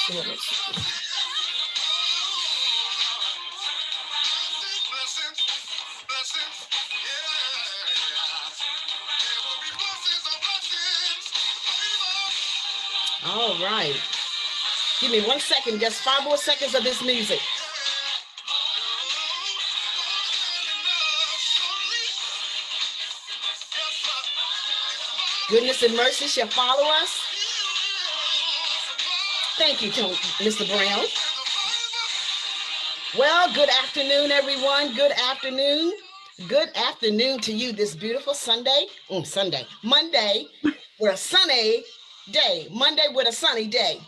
All right. Give me 1 second, just 5 more seconds of this music. Goodness and mercy shall follow us. Thank you, Mr. Brown. Well, good afternoon, everyone. Good afternoon. Good afternoon to you this beautiful Monday, with a sunny day. Monday with a sunny day.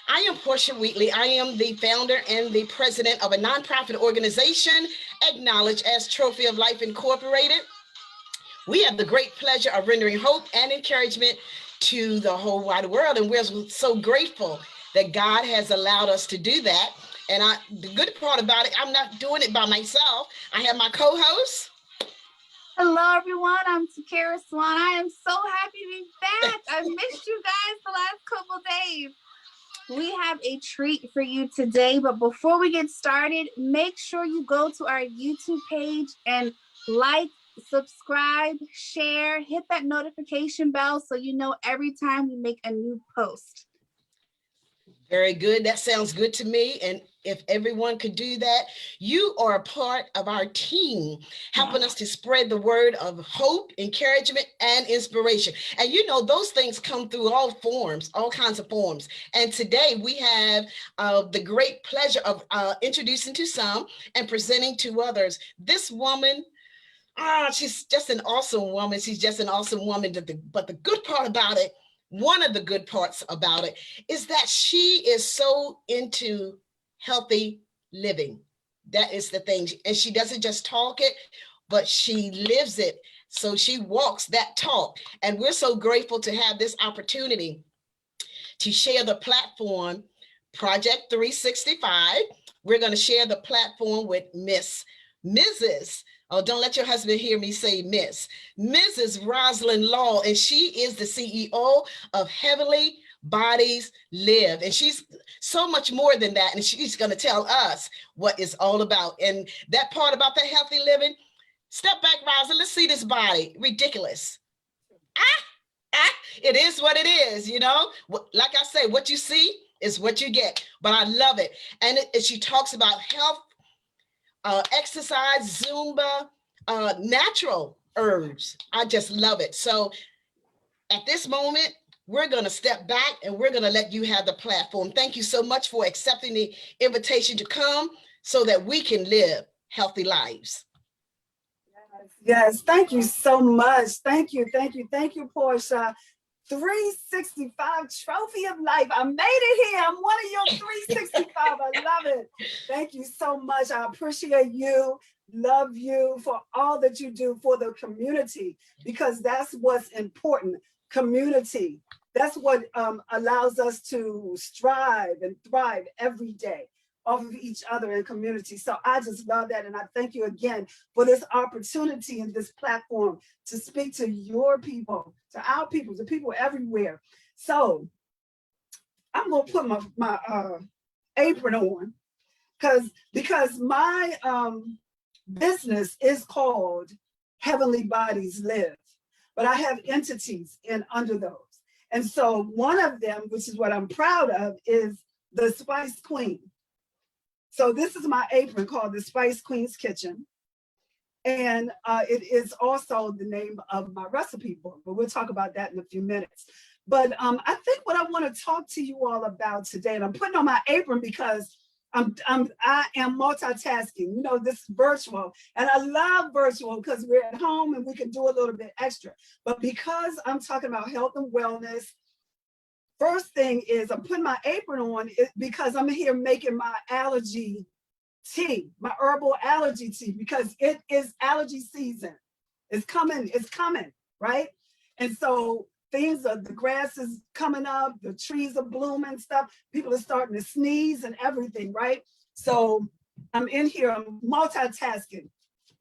I am Portia Wheatley. I am the founder and the president of a nonprofit organization acknowledged as Trophy of Life Incorporated. We have the great pleasure of rendering hope and encouragement to the whole wide world, and we're so grateful that God has allowed us to do that. And the good part about it, I'm not doing it by myself. I have my co-host. Hello, everyone. I'm Takara Swan. I am so happy to be back. I missed you guys the last couple days. We have a treat for you today, but before we get started, make sure you go to our YouTube page and like, subscribe, share, hit that notification bell so you know every time we make a new post. Very good. That sounds good to me. And if everyone could do that, you are a part of our team, helping us to spread the word of hope, encouragement, and inspiration. And you know, those things come through all forms, all kinds of forms. And today we have the great pleasure of introducing to some and presenting to others. This woman, she's just an awesome woman. She's just an awesome woman. But the good part about it, one of the good parts about it is that she is so into healthy living. That is the thing. And she doesn't just talk it, but she lives it. So she walks that talk. And we're so grateful to have this opportunity to share the platform, Project 365. We're going to share the platform with Mrs. Oh, don't let your husband hear me say Mrs. Rosaline Law, and she is the CEO of Heavenly Bodies Live. And she's so much more than that. And she's going to tell us what it's all about. And that part about that healthy living, step back, Rosa, let's see this body. Ridiculous. It is what it is, you know? Like I say, what you see is what you get. But I love it. And she talks about health, exercise, Zumba, natural herbs. I just love it. So at this moment, we're going to step back and we're going to let you have the platform. Thank you so much for accepting the invitation to come so that we can live healthy lives. Yes, thank you so much. Thank you, Portia. 365 Trophy of Life. I made it here. I'm one of your 365. I love it. Thank you so much. I appreciate you, love you for all that you do for the community, because that's what's important. Community. That's what allows us to strive and thrive every day off of each other in community. So I just love that. And I thank you again for this opportunity and this platform to speak to your people, to our people, to people everywhere. So I'm going to put my apron on because my business is called Heavenly Bodies Live, but I have entities under those. And so one of them, which is what I'm proud of, is the Spice Queen. So this is my apron called the Spice Queen's Kitchen. And it is also the name of my recipe book, but we'll talk about that in a few minutes. But I think what I want to talk to you all about today, and I'm putting on my apron because I am multitasking. You know, this is virtual, and I love virtual because we're at home and we can do a little bit extra. But because I'm talking about health and wellness, first thing is I'm putting my apron on because I'm here making my allergy tea, my herbal allergy tea, because it is allergy season. It's coming, right? And so the grass is coming up, the trees are blooming, stuff. People are starting to sneeze and everything, right? So I'm in here, I'm multitasking,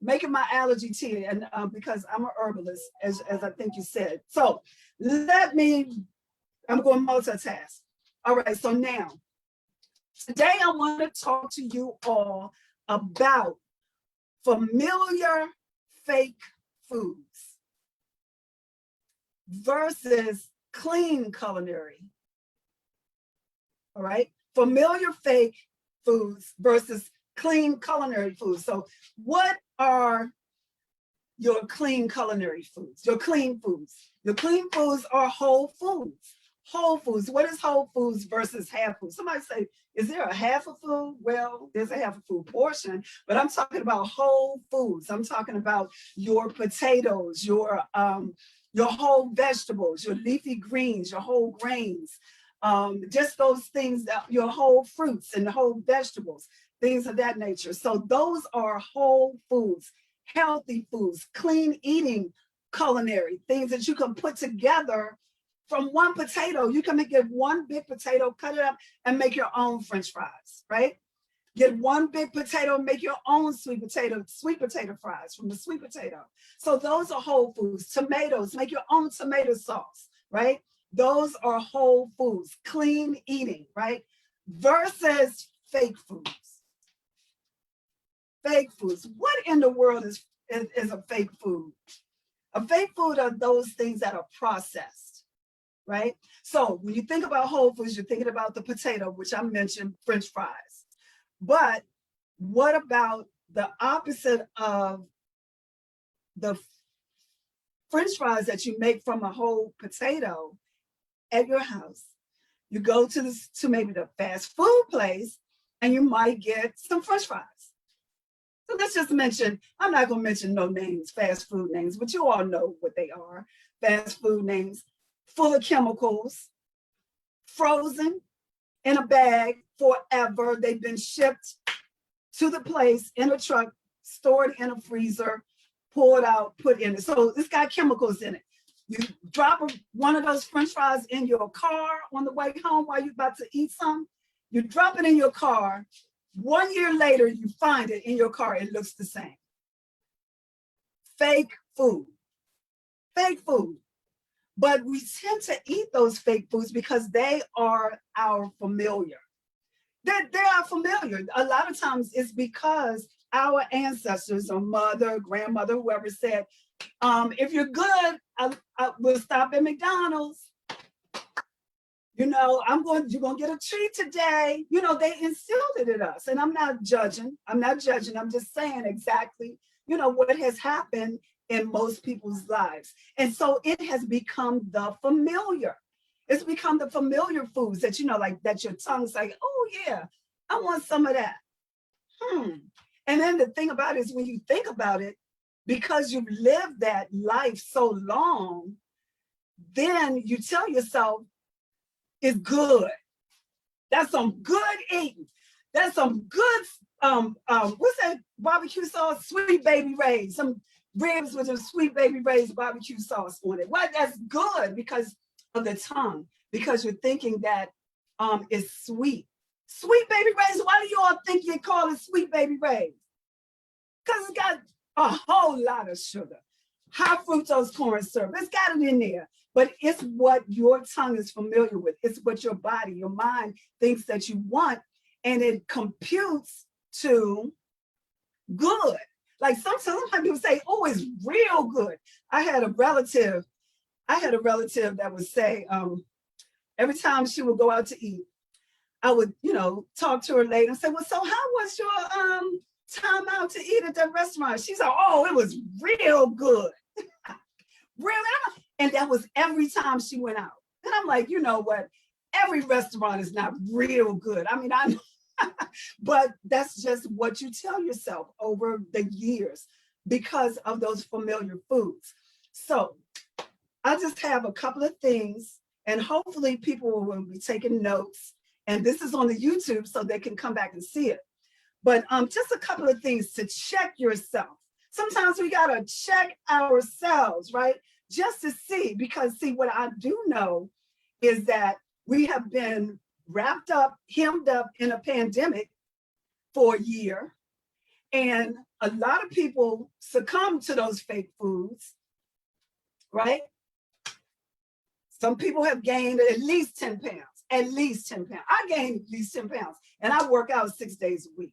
making my allergy tea, and because I'm a herbalist, as I think you said. So I'm going to multitask. All right, so now Today, I want to talk to you all about familiar fake foods versus clean culinary. All right, familiar fake foods versus clean culinary foods. So what are your clean culinary foods, your clean foods? Your clean foods are whole foods. Whole foods. What is whole foods versus half food? Somebody say, is there a half a food? Well, there's a half a food portion, but I'm talking about whole foods. I'm talking about your potatoes, your whole vegetables, your leafy greens, your whole grains, just those things, that your whole fruits and the whole vegetables, things of that nature. So those are whole foods, healthy foods, clean eating culinary, things that you can put together from one potato. You can get one big potato, cut it up, and make your own French fries, right? Get one big potato, make your own sweet potato fries from the sweet potato. So those are whole foods. Tomatoes, make your own tomato sauce, right? Those are whole foods, clean eating, right? Versus fake foods. Fake foods. What in the world is a fake food? A fake food are those things that are processed, right? So when you think about whole foods, you're thinking about the potato, which I mentioned, French fries. But what about the opposite of the French fries that you make from a whole potato at your house? You go to maybe the fast food place and you might get some French fries. So let's just mention, I'm not going to mention no names, fast food names, but you all know what they are. Fast food names, full of chemicals, frozen in a bag forever. They've been shipped to the place in a truck, stored in a freezer, poured out, put in it. So it's got chemicals in it. You drop one of those French fries in your car on the way home while you're about to eat some. You drop it in your car. 1 year later, you find it in your car. It looks the same. Fake food. Fake food. But we tend to eat those fake foods because they are our familiar. They are familiar. A lot of times it's because our ancestors or mother, grandmother, whoever said, if you're good, we'll stop at McDonald's. You know, you're going to get a treat today. You know, they instilled it in us. And I'm not judging. I'm just saying exactly, you know, what has happened in most people's lives. And so it has become the familiar. It's become the familiar foods that, you know, like that your tongue's like, oh yeah, I want some of that. And then the thing about it is when you think about it, because you've lived that life so long, then you tell yourself, it's good. That's some good eating. That's some good, what's that barbecue sauce? Sweet Baby Ray's. Some ribs with some Sweet Baby Ray's barbecue sauce on it. Well, that's good because of the tongue, because you're thinking that it's sweet. Sweet Baby Ray's, why do you all think you call it Sweet Baby Ray's? Because it's got a whole lot of sugar. High fructose corn syrup. It's got it in there. But it's what your tongue is familiar with. It's what your body, your mind thinks that you want. And it computes to good. Like sometimes people say, oh, it's real good. I had a relative that would say, every time she would go out to eat, I would, you know, talk to her later and say, well, so how was your time out to eat at that restaurant? She's like, oh, it was real good. Really? And that was every time she went out. And I'm like, you know what? Every restaurant is not real good. I mean, but that's just what you tell yourself over the years because of those familiar foods. So I just have a couple of things, and hopefully people will be taking notes. And this is on the YouTube so they can come back and see it. But just a couple of things to check yourself. Sometimes we got to check ourselves, right? Just to see, because see, what I do know is that we have been wrapped up, hemmed up in a pandemic for a year. And a lot of people succumb to those fake foods, right? Some people have gained at least 10 pounds, at least 10 pounds. I gained at least 10 pounds and I work out 6 days a week.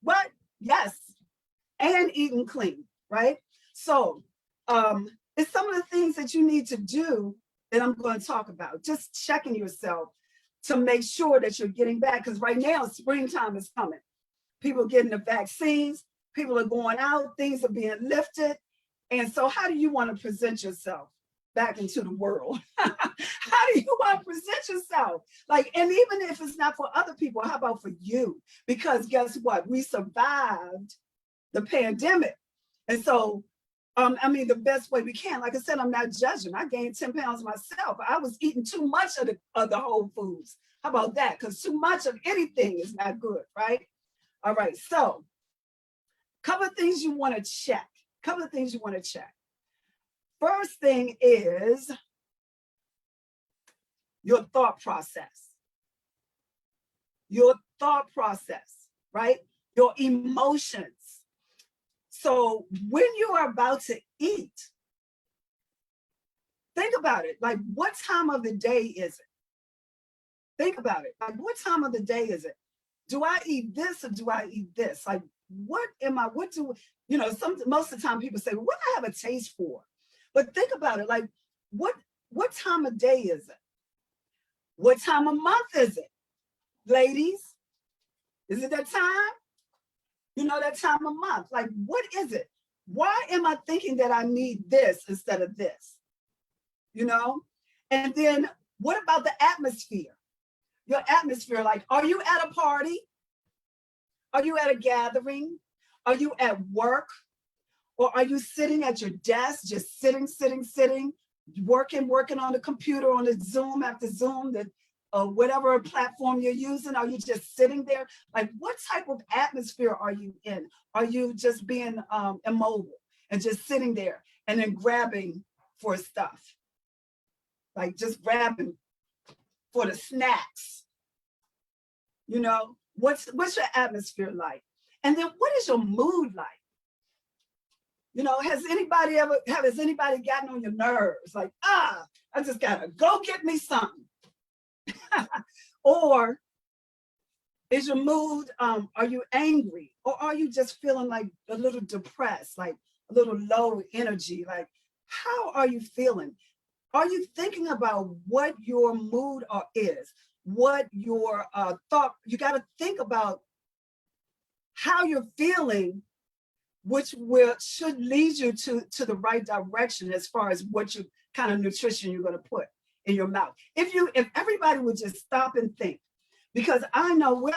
But yes, and eating clean, right? So it's some of the things that you need to do that I'm going to talk about. Just checking yourself to make sure that you're getting back. Because right now, springtime is coming. People are getting the vaccines. People are going out. Things are being lifted. And so how do you want to present yourself back into the world? How do you want to present yourself? Like, and even if it's not for other people, how about for you? Because guess what? We survived the pandemic. And so, I mean, the best way we can, like I said, I'm not judging. I gained 10 pounds myself. I was eating too much of the whole foods. How about that? Because too much of anything is not good, right? All right, so couple of things you want to check. First thing is your thought process. Your thought process, right? Your emotions. So when you are about to eat, think about it. Like, what time of the day is it? Think about it. Like, what time of the day is it? Do I eat this or do I eat this? Like, what do, you know, most of the time people say, well, what do I have a taste for? But think about it. Like, what time of day is it? What time of month is it? Ladies, is it that time? You know, that time of month. Like, what is it? Why am I thinking that I need this instead of this? You know? And then what about the atmosphere? Your atmosphere, like, are you at a party? Are you at a gathering? Are you at work? Or are you sitting at your desk, just sitting, working on the computer, on the Zoom after Zoom, whatever platform you're using? Are you just sitting there? Like, what type of atmosphere are you in? Are you just being immobile and just sitting there and then grabbing for stuff? Like, just grabbing for the snacks. You know, what's your atmosphere like? And then what is your mood like? You know, has anybody gotten on your nerves? Like, I just gotta go get me something. Or is your mood, are you angry? Or are you just feeling like a little depressed, like a little low energy? Like, how are you feeling? Are you thinking about what your mood is? What your thought, you got to think about how you're feeling, which should lead you to the right direction as far as what kind of nutrition you're going to put in your mouth. If everybody would just stop and think, because I know when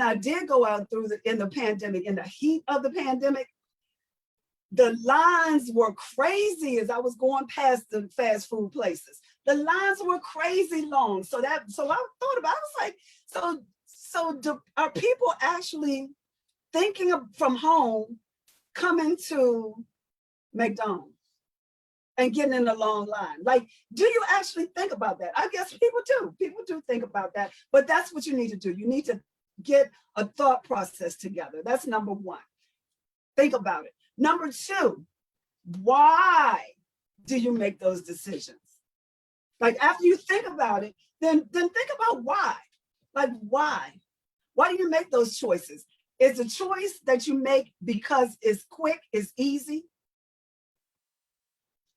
I did go out in the pandemic, in the heat of the pandemic, the lines were crazy as I was going past the fast food places. The lines were crazy long. So I thought about it. I was like, are people actually thinking from home, coming to McDonald's and getting in a long line? Like, do you actually think about that? I guess people do. People do think about that. But that's what you need to do. You need to get a thought process together. That's number one. Think about it. Number two, why do you make those decisions? Like, after you think about it, then think about why. Like, why? Why do you make those choices? Is a choice that you make because it's quick, it's easy?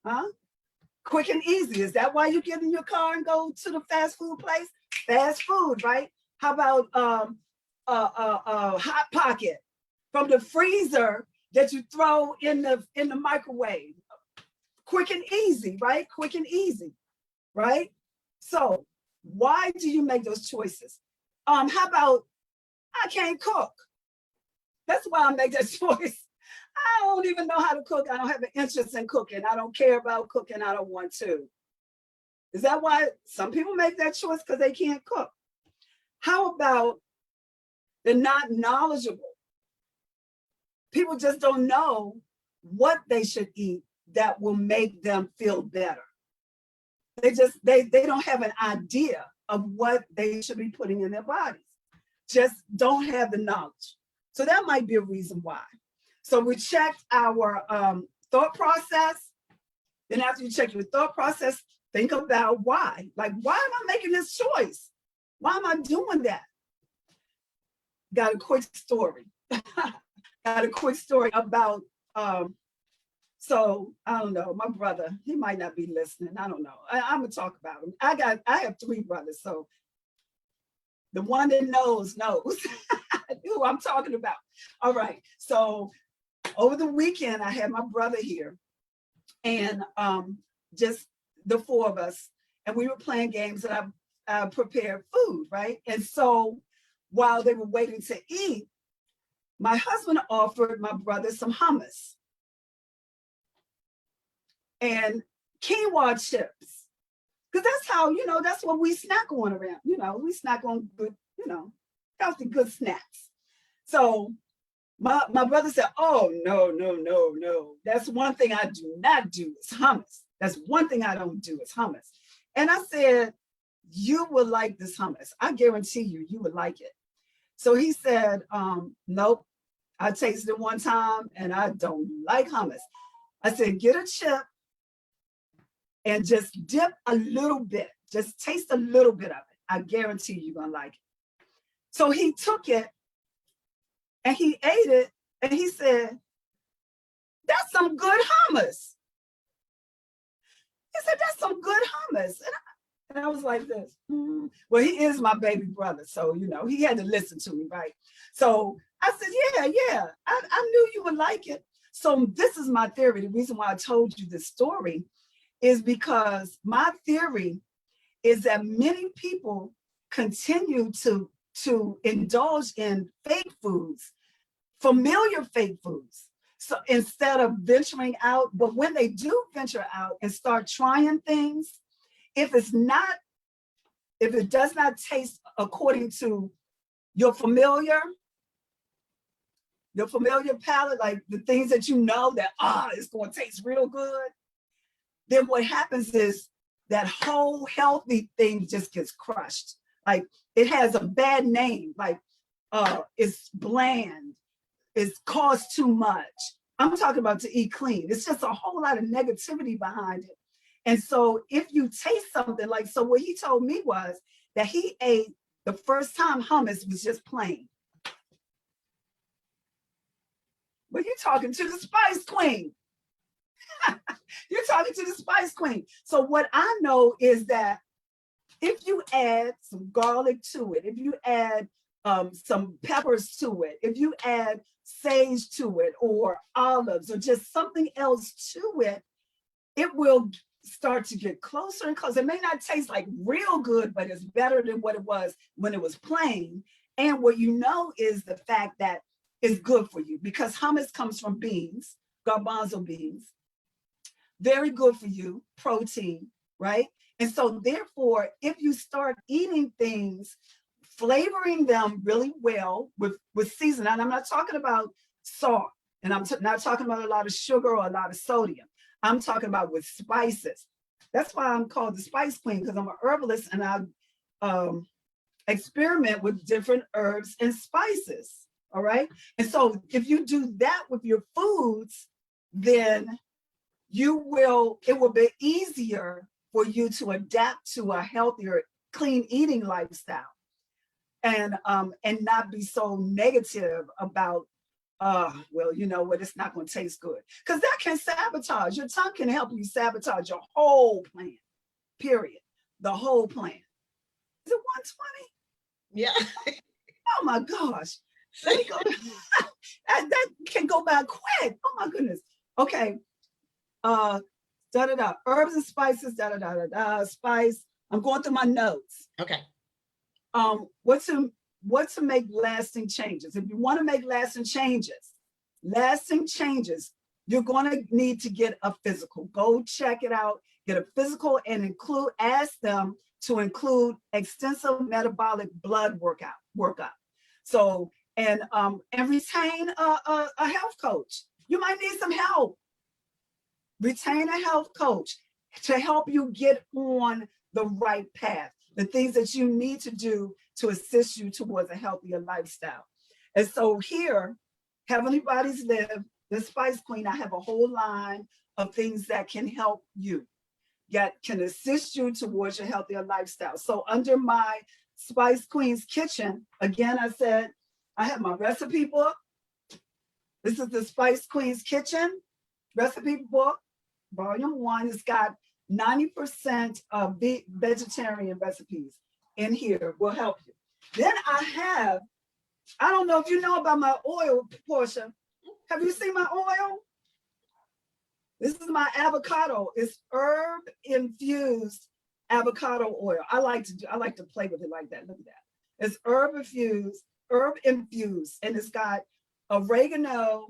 Huh? Quick and easy. Is that why you get in your car and go to the fast food place? Fast food, right? How about Hot Pocket from the freezer that you throw in the microwave? Quick and easy, right? Quick and easy, right? So why do you make those choices? How about I can't cook? That's why I make that choice. I don't even know how to cook. I don't have an interest in cooking. I don't care about cooking. I don't want to. Is that why some people make that choice? Because they can't cook. How about they're not knowledgeable? People just don't know what they should eat that will make them feel better. They don't have an idea of what they should be putting in their bodies. Just don't have the knowledge. So that might be a reason why. So we checked our thought process. Then after you check your thought process, think about why. Like, why am I making this choice? Why am I doing that? Got a quick story. Got a quick story about, so I don't know, my brother, he might not be listening. I don't know. I'm gonna talk about him. I have 3 brothers, so the one that knows who I'm talking about. All right. So over the weekend, I had my brother here, and just the 4 of us, and we were playing games, and I prepared food, right? And so while they were waiting to eat, my husband offered my brother some hummus and quinoa chips. Because that's how, that's what we snack on around. We snack on good, healthy, good snacks. So my brother said, oh, no. That's one thing I do not do is hummus. That's one thing I don't do is hummus. And I said, you will like this hummus. I guarantee you would like it. So he said, nope. I tasted it one time and I don't like hummus. I said, get a chip and just dip a little bit. Just taste a little bit of it. I guarantee you're going to like it. So he took it and he ate it and he said, that's some good hummus. He said, that's some good hummus. And I was like this. Well, he is my baby brother. So, he had to listen to me, right? So I said, yeah, I knew you would like it. So this is my theory. The reason why I told you this story is because my theory is that many people continue to indulge in fake foods, familiar fake foods. So instead of venturing out, but when they do venture out and start trying things, if it does not taste according to your familiar palate, like the things that that, it's going to taste real good, then what happens is that whole healthy thing just gets crushed. Like it has a bad name, like it's bland, it's costs too much. I'm talking about to eat clean. It's just a whole lot of negativity behind it. And so if you taste something like, so what he told me was that he ate the first time hummus was just plain. But you're talking to the Spice Queen. You're talking to the Spice Queen. So what I know is that if you add some garlic to it, if you add some peppers to it, if you add sage to it or olives or just something else to it, it will start to get closer and closer. It may not taste like real good, but it's better than what it was when it was plain. And what you know is the fact that it's good for you because hummus comes from beans, garbanzo beans. Very good for you, protein, right? And so therefore, if you start eating things, flavoring them really well with seasoning, and I'm not talking about salt, and I'm not talking about a lot of sugar or a lot of sodium. I'm talking about with spices. That's why I'm called the Spice Queen, because I'm an herbalist and I experiment with different herbs and spices. All right. And so if you do that with your foods, then it will be easier for you to adapt to a healthier, clean eating lifestyle and not be so negative about well, you know what, it's not going to taste good. Because that can sabotage. Your tongue can help you sabotage your whole plan, period. The whole plan. Is it 120? Yeah. Oh my gosh. Let me go. that can go by quick. Oh my goodness. Okay. Herbs and spices, spice. I'm going through my notes. Okay. What to make lasting changes. If you want to make lasting changes, you're going to need to get a physical. Go check it out, get a physical and ask them to include extensive metabolic blood workup. So, and retain a health coach. You might need some help. Retain a health coach to help you get on the right path, the things that you need to do to assist you towards a healthier lifestyle. And so here, Heavenly Bodies Live, the Spice Queen, I have a whole line of things that can help you. can assist you towards your healthier lifestyle. So under my Spice Queen's Kitchen, again, I said, I have my recipe book. This is the Spice Queen's Kitchen recipe book, volume 1. It's got 90% of vegetarian recipes in here, will help you. Then I don't know if you know about my oil, Portia. Have you seen my oil? This is my avocado. It's herb infused avocado oil. I like to play with it like that. Look at that. It's herb infused, and it's got oregano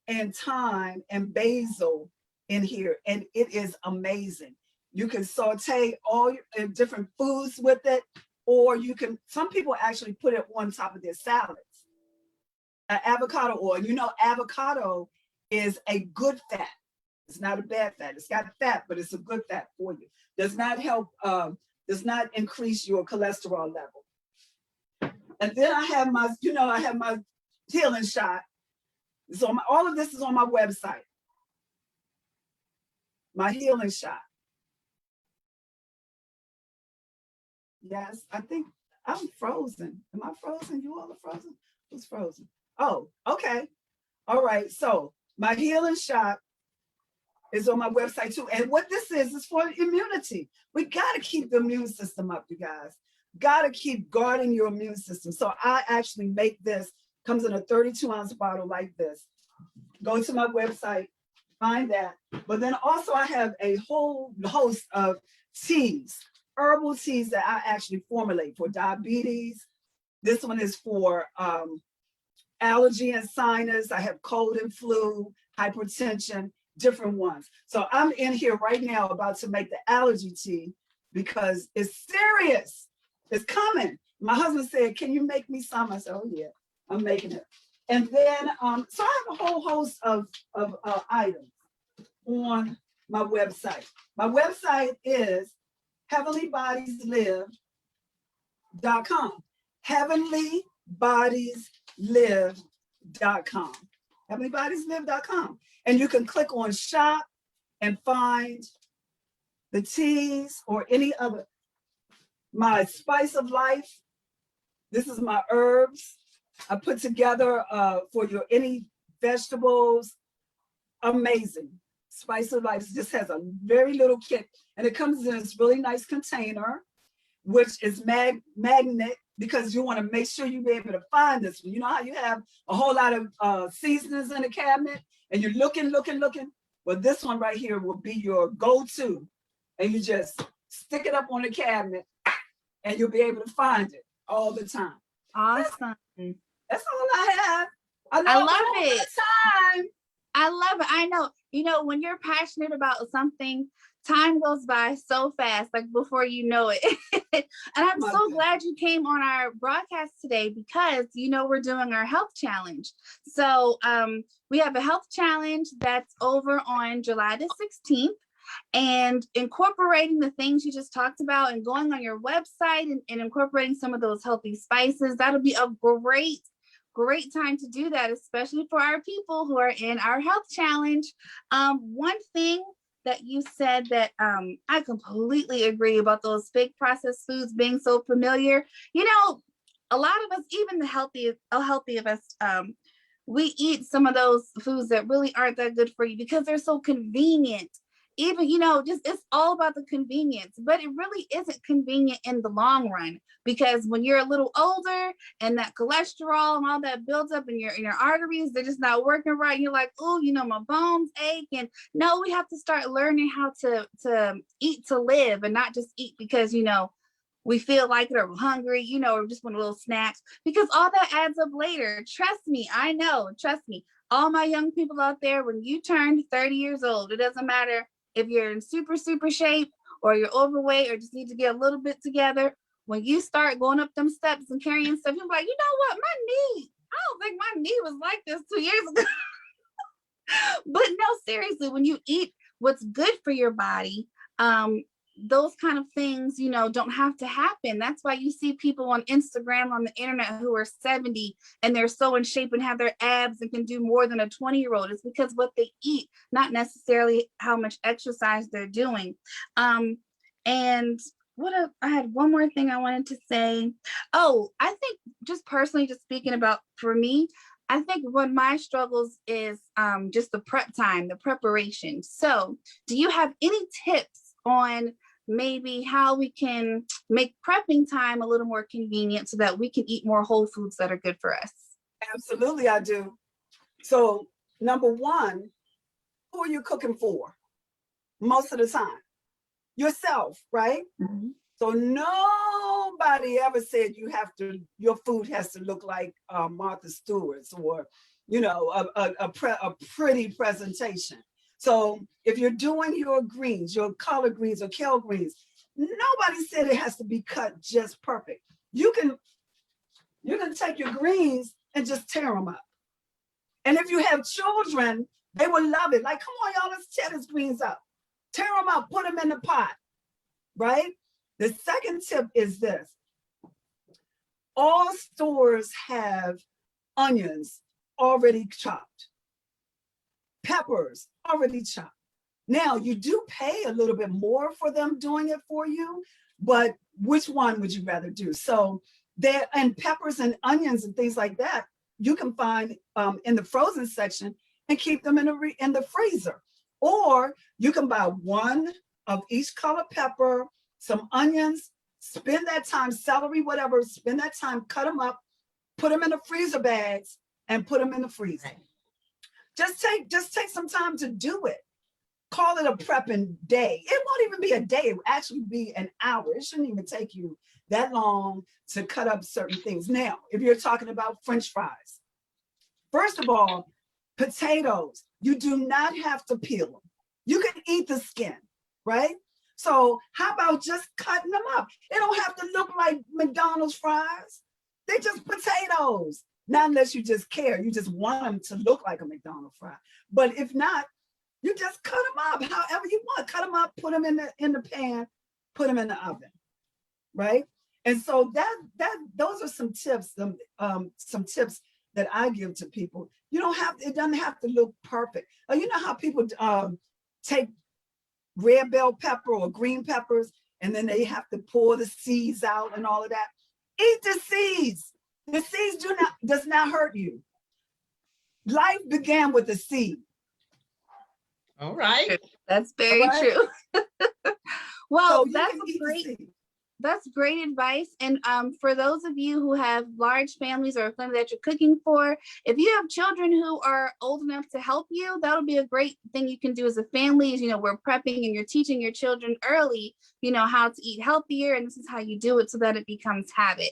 and thyme and basil in here, and it is amazing. You can saute all your different foods with it, or some people actually put it on top of their salads. Avocado oil, avocado is a good fat. It's not a bad fat. It's got fat, but it's a good fat for you. Does not increase your cholesterol level. And then I have my healing shot. So all of this is on my website. My healing shot. Yes, I think I'm frozen. Am I frozen? You all are frozen? Who's frozen? Oh, okay. All right. So my healing shot is on my website too. And what this is for immunity. We got to keep the immune system up, you guys. Got to keep guarding your immune system. So I actually make this, comes in a 32-ounce bottle like this. Go to my website, find that. But then also I have a whole host of teas, herbal teas that I actually formulate for diabetes. This one is for allergy and sinus. I have cold and flu, hypertension, different ones. So I'm in here right now about to make the allergy tea because it's serious. It's coming. My husband said, can you make me some? I said, oh yeah, I'm making it. And then, so I have a whole host of items on my website. My website is heavenlybodieslive.com. heavenlybodieslive.com. heavenlybodieslive.com. And you can click on shop and find the teas or any other. My spice of life. This is my herbs I put together for your any vegetables. Amazing. Spice of life just has a very little kit, and it comes in this really nice container, which is magnet, because you want to make sure you be able to find this one. You know how you have a whole lot of seasonings in the cabinet and you're looking. Well, this one right here will be your go-to, and you just stick it up on the cabinet and you'll be able to find it all the time. Awesome. That's all I have. I love it. Time. I love it. I know, when you're passionate about something, time goes by so fast, like before you know it. And I'm so glad you came on our broadcast today because, we're doing our health challenge. So we have a health challenge that's over on July the 16th. And incorporating the things you just talked about and going on your website and incorporating some of those healthy spices, that'll be a great time to do that, especially for our people who are in our health challenge. One thing that you said that I completely agree about those fake processed foods being so familiar. A lot of us, even the healthy of us, we eat some of those foods that really aren't that good for you because they're so convenient. Even, it's all about the convenience, but it really isn't convenient in the long run, because when you're a little older and that cholesterol and all that builds up in your arteries, they're just not working right. And you're like, oh, my bones ache. And no, we have to start learning how to eat to live and not just eat because, we feel like it or we're hungry, or just want a little snacks, because all that adds up later. Trust me. I know. Trust me. All my young people out there, when you turn 30 years old, it doesn't matter if you're in super shape or you're overweight or just need to get a little bit together. When you start going up them steps and carrying stuff, you're like, you know what, my knee, I don't think my knee was like this 2 years ago. But no, seriously, when you eat what's good for your body, those kind of things, you know, don't have to happen. That's why you see people on Instagram, on the internet, who are 70 and they're so in shape and have their abs and can do more than a 20-year-old. It's because what they eat, not necessarily how much exercise they're doing. And I had one more thing I wanted to say. Oh, I think just personally, just speaking about for me, I think one of my struggles is just the prep time, the preparation. So do you have any tips on maybe how we can make prepping time a little more convenient so that we can eat more whole foods that are good for us? Absolutely, I do. So number one, who are you cooking for? Most of the time, yourself, right? Mm-hmm. So nobody ever said your food has to look like Martha Stewart's, or, you know, a pretty presentation. So if you're doing your greens, your collard greens or kale greens, nobody said it has to be cut just perfect. You can take your greens and just tear them up. And if you have children, they will love it. Like, come on, y'all, let's tear these greens up. Tear them up, put them in the pot, right? The second tip is this. All stores have onions already chopped, peppers already chopped. Now, you do pay a little bit more for them doing it for you, but which one would you rather do? So there, and peppers and onions and things like that, you can find in the frozen section and keep them in the freezer. Or you can buy one of each color pepper, some onions, spend that time, celery, whatever, spend that time, cut them up, put them in the freezer bags and put them in the freezer. Just take some time to do it. Call it a prepping day. It won't even be a day. It will actually be an hour. It shouldn't even take you that long to cut up certain things. Now, if you're talking about French fries, first of all, potatoes, you do not have to peel them. You can eat the skin, right? So how about just cutting them up? It don't have to look like McDonald's fries. They're just potatoes. Not unless you just care. You just want them to look like a McDonald's fry. But if not, you just cut them up however you want. Cut them up, put them in the pan, put them in the oven, right? And so those are some tips that I give to people. It doesn't have to look perfect. You know how people take red bell pepper or green peppers, and then they have to pour the seeds out and all of that. Eat the seeds. The seeds does not hurt you. Life began with a seed. All right. That's very true. Well, so that's great advice. And for those of you who have large families or a family that you're cooking for, if you have children who are old enough to help you, that'll be a great thing you can do as a family. Is, we're prepping and you're teaching your children early, how to eat healthier. And this is how you do it so that it becomes habit.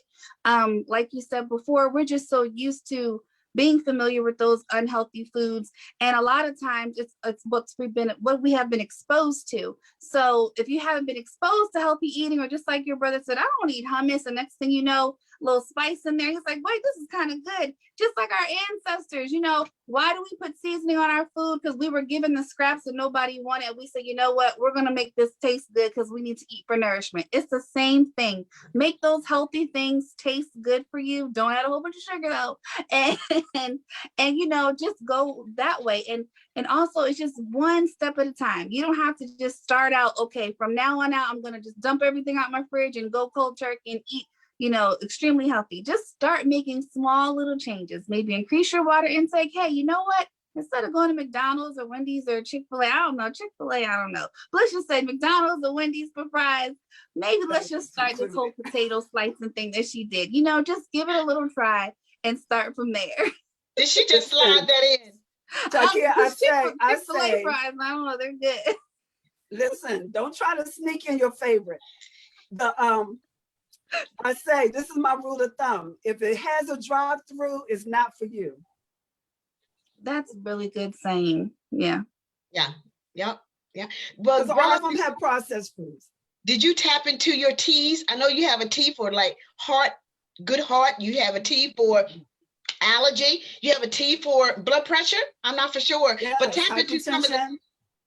Like you said before, we're just so used to being familiar with those unhealthy foods. And a lot of times it's what we have been exposed to. So if you haven't been exposed to healthy eating, or just like your brother said, I don't want to eat hummus, and next thing you know, a little spice in there, he's like, wait, this is kind of good. Just like our ancestors, why do we put seasoning on our food? Because we were given the scraps that nobody wanted. We said, you know what, we're going to make this taste good because we need to eat for nourishment. It's the same thing. Make those healthy things taste good for you. Don't add a whole bunch of sugar though. And just go that way. And also, it's just one step at a time. You don't have to just start out, okay, from now on out, I'm going to just dump everything out my fridge and go cold turkey and eat, extremely healthy. Just start making small little changes. Maybe increase your water intake. Hey, you know what? Instead of going to McDonald's or Wendy's or Chick-fil-A, I don't know. Chick-fil-A, I don't know. But let's just say McDonald's or Wendy's for fries. Maybe let's just start this whole potato slicing thing that she did. Just give it a little try and start from there. Did she just slide that in? I say fries, I don't know, they're good. Listen, don't try to sneak in your favorite. I say, this is my rule of thumb. If it has a drive-through, it's not for you. That's really good saying. Yeah. Yeah. Yep. Yeah. Well, all of them have processed foods. Did you tap into your teas? I know you have a tea for like good heart. You have a tea for allergy. You have a tea for blood pressure. I'm not for sure, but tap into some of them.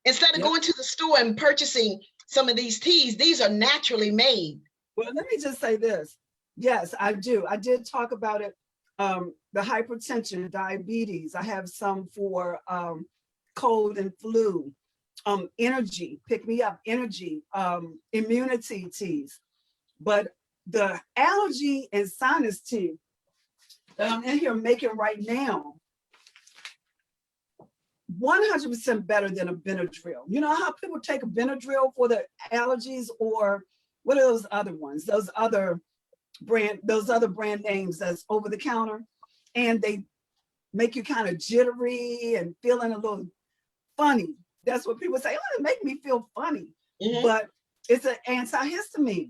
Instead of going to the store and purchasing some of these teas. These are naturally made. Well, let me just say this. Yes, I do. I did talk about it. The hypertension, diabetes. I have some for cold and flu, energy, pick me up, energy, immunity teas. But the allergy and sinus tea that I'm in here making right now, 100% better than a Benadryl. You know how people take a Benadryl for the allergies, or what are those other ones? Those other brand names that's over the counter, and they make you kind of jittery and feeling a little funny. That's what people say. Oh, it make me feel funny. But it's an antihistamine.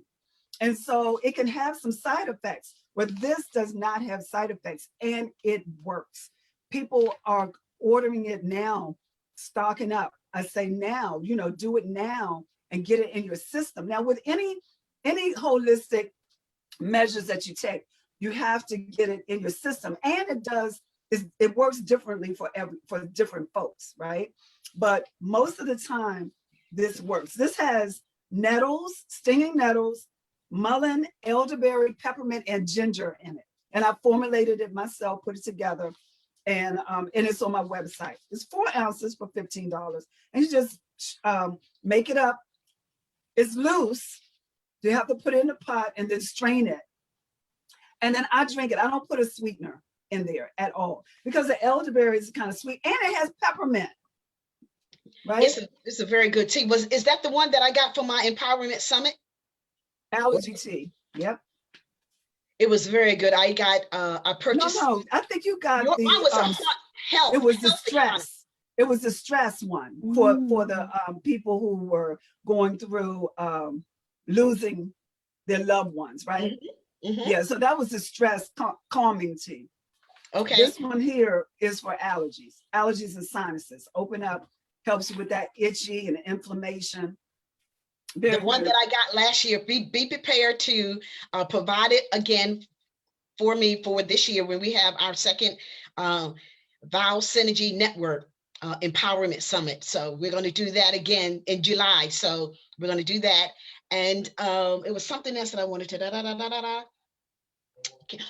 And so it can have some side effects, but this does not have side effects, and it works. People are ordering it now, stocking up. I say now, you know, do it now and get it in your system. Now, with any holistic measures that you take, you have to get it in your system, and it works differently for different folks, right? But most of the time, this works. This has nettles, stinging nettles, mullein, elderberry, peppermint, and ginger in it. And I formulated it myself, put it together, and it's on my website. It's 4 ounces for $15. And you just make it up. It's loose. You have to put it in a pot and then strain it. And then I drink it. I don't put a sweetener in there at all, because the elderberry is kind of sweet, and it has peppermint. Right? It's a very good tea. Is that the one that I got for my Empowerment Summit? Allergy tea. Yep. It was very good. I purchased. No, I think you got mine was a heart health. It was the stress. It was the stress one for the people who were going through losing their loved ones, right? Yeah, so that was the stress calming tea. Okay. This one here is for allergies and sinuses. Open up, helps you with that itchy and inflammation. The one that I got last year, be prepared to provide it again for me for this year when we have our second Vow Synergy Network Empowerment Summit. So we're going to do that again in July. So we're going to do that. And it was something else that I wanted to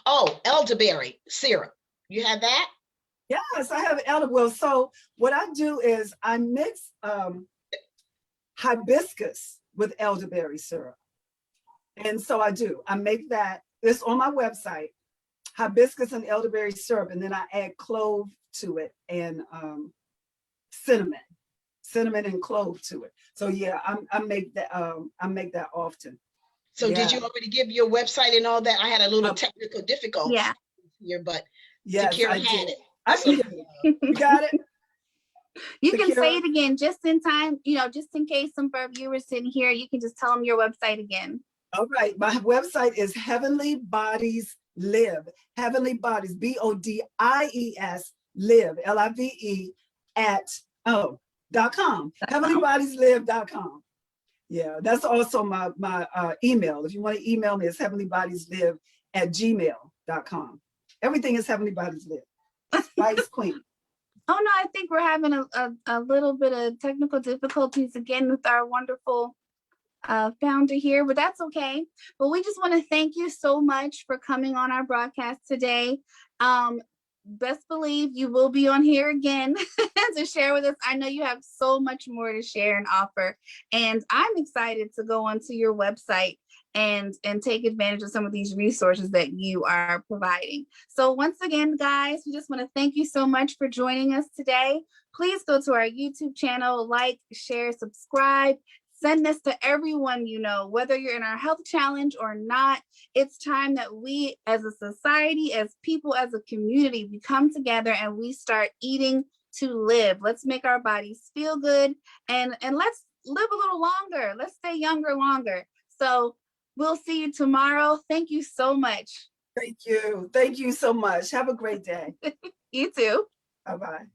Oh, elderberry syrup. You have that? Yes, I have elderberry. Well, so what I do is I mix hibiscus with elderberry syrup. And so I make that. It's on my website, hibiscus and elderberry syrup. And then I add clove to it and cinnamon and clove to it. So yeah, I make that often. So did you already give your website and all that? I had a little technical difficulty here, but yes, Sakira I had did. it. I can give it. You got it? You can say it again just in time, just in case some of our viewers didn't hear, you can just tell them your website again. All right. My website is Heavenly Bodies Live. Heavenly Bodies, BODIES, live, LIVE .com. HeavenlyBodiesLive.com. Yeah, that's also my email. If you want to email me, it's heavenlybodieslive@gmail.com. Everything is Heavenly Bodies Live. Vice Queen. Oh no, I think we're having a little bit of technical difficulties again with our wonderful founder here, but that's okay. But we just want to thank you so much for coming on our broadcast today. Best believe you will be on here again to share with us. I know you have so much more to share and offer, and I'm excited to go onto your website and take advantage of some of these resources that you are providing. So once again, guys, we just want to thank you so much for joining us today. Please go to our YouTube channel, like, share, subscribe. Send this to everyone you know, whether you're in our health challenge or not. It's time that we as a society, as people, as a community, we come together and we start eating to live. Let's make our bodies feel good and let's live a little longer. Let's stay younger longer. So we'll see you tomorrow. Thank you so much. Thank you. Thank you so much. Have a great day. You too. Bye-bye.